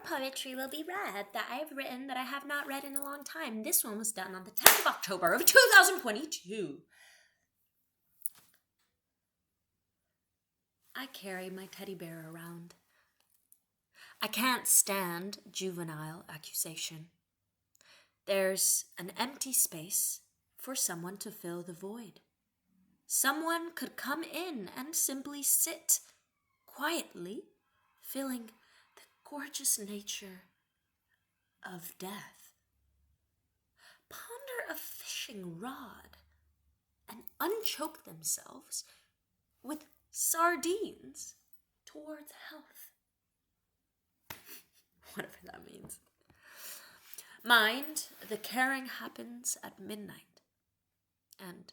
poetry will be read that I have written that I have not read in a long time. This one was done on the 10th of October of 2022. I carry my teddy bear around. I can't stand juvenile accusation. There's an empty space for someone to fill the void. Someone could come in and simply sit quietly, feeling the gorgeous nature of death. Ponder a fishing rod and unchoke themselves with sardines towards health. Whatever that means. Mind, the caring happens at midnight, and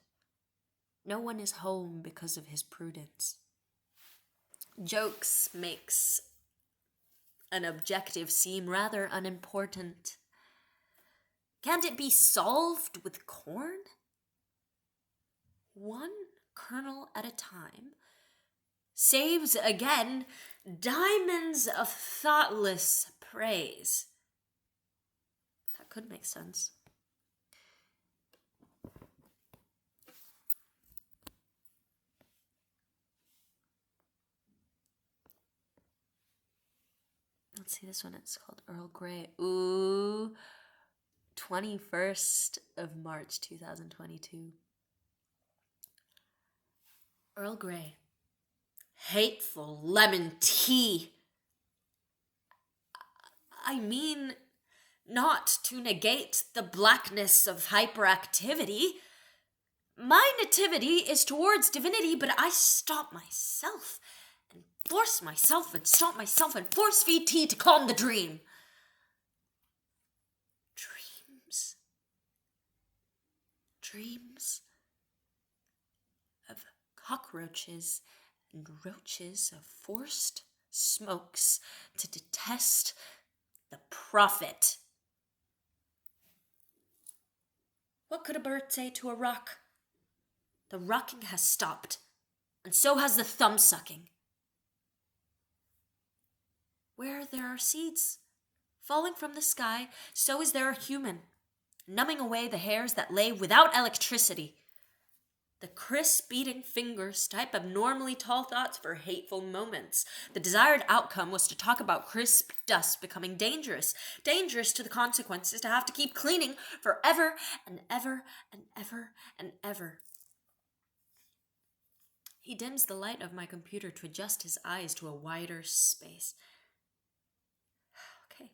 no one is home because of his prudence. Jokes makes an objective seem rather unimportant. Can't it be solved with corn? One kernel at a time saves again diamonds of thoughtless praise. That could make sense. Let's see this one. It's called Earl Grey. Ooh, 21st of March, 2022. Earl Grey. Hateful lemon tea. I mean, not to negate the blackness of hyperactivity. My nativity is towards divinity, but I stop myself and force myself and stop myself and force feed tea to calm the dream. Dreams of cockroaches and roaches, of forced smokes to detest the prophet. What could a bird say to a rock? The rocking has stopped, and so has the thumb sucking. Where there are seeds falling from the sky, so is there a human, numbing away the hairs that lay without electricity. The crisp beating fingers type abnormally tall thoughts for hateful moments. The desired outcome was to talk about crisp dust becoming dangerous to the consequences, to have to keep cleaning forever and ever and ever and ever. He dims the light of my computer to adjust his eyes to a wider space. Okay.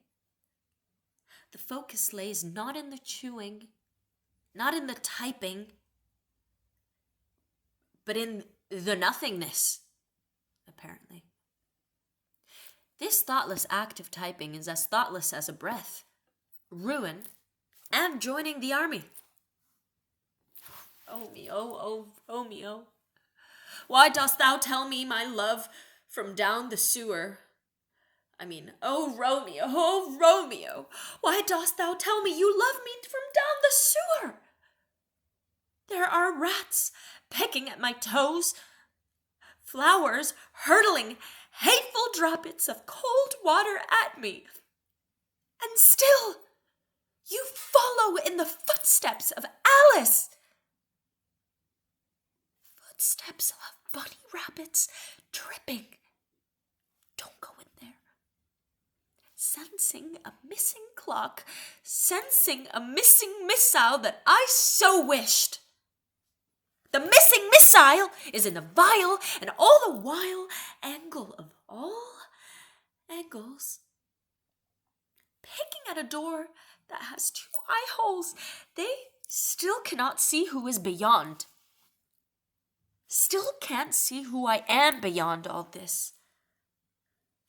The focus lays not in the chewing, not in the typing, but in the nothingness, apparently. This thoughtless act of typing is as thoughtless as a breath, ruin, and joining the army. Oh me, oh me, oh. Why dost thou tell me my love from down the sewer? Oh Romeo, why dost thou tell me you love me from down the sewer? There are rats pecking at my toes, flowers hurtling hateful droplets of cold water at me. And still, you follow in the footsteps of Alice. Footsteps of bunny rabbits dripping. Don't go in there. Sensing a missing clock, sensing a missing missile that I so wished. The missing missile is in the vial, and all the while, angle of all angles, picking at a door that has 2 eye holes, they still cannot see who is beyond. Still can't see who I am beyond all this.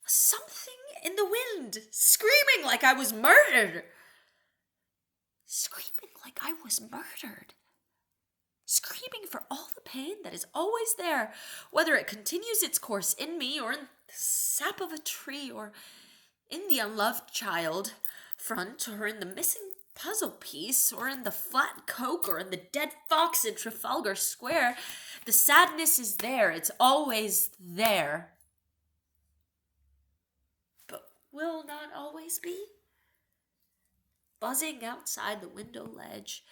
Something in the wind, screaming like I was murdered. Screaming like I was murdered. Screaming for all the pain that is always there, whether it continues its course in me or in the sap of a tree or in the unloved child front or in the missing puzzle piece or in the flat Coke or in the dead fox in Trafalgar Square. The sadness is there. It's always there. But will not always always be? Buzzing outside the window ledge.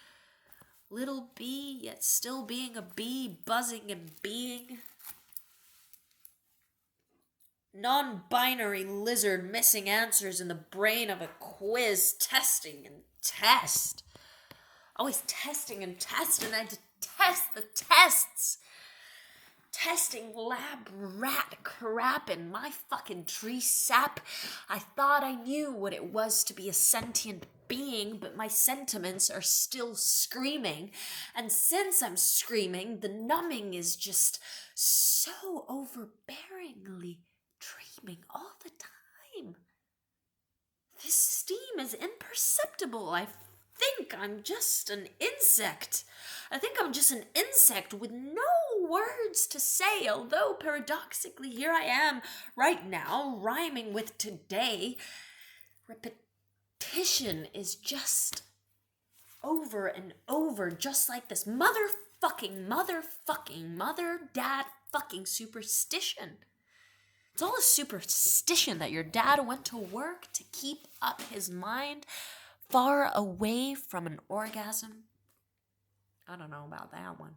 Little bee, yet still being a bee, buzzing and being. Non-binary lizard missing answers in the brain of a quiz, testing and test. Always testing and test, and I detest the tests. Testing lab rat crap in my fucking tree sap. I thought I knew what it was to be a sentient being, but my sentiments are still screaming. And since I'm screaming, the numbing is just so overbearingly dreaming all the time. This steam is imperceptible. I think I'm just an insect. I think I'm just an insect with no words to say, although paradoxically here I am right now, rhyming with today. Repetition is just over and over, just like this mother dad fucking superstition. It's all a superstition that your dad went to work to keep up his mind far away from an orgasm. I don't know about that one.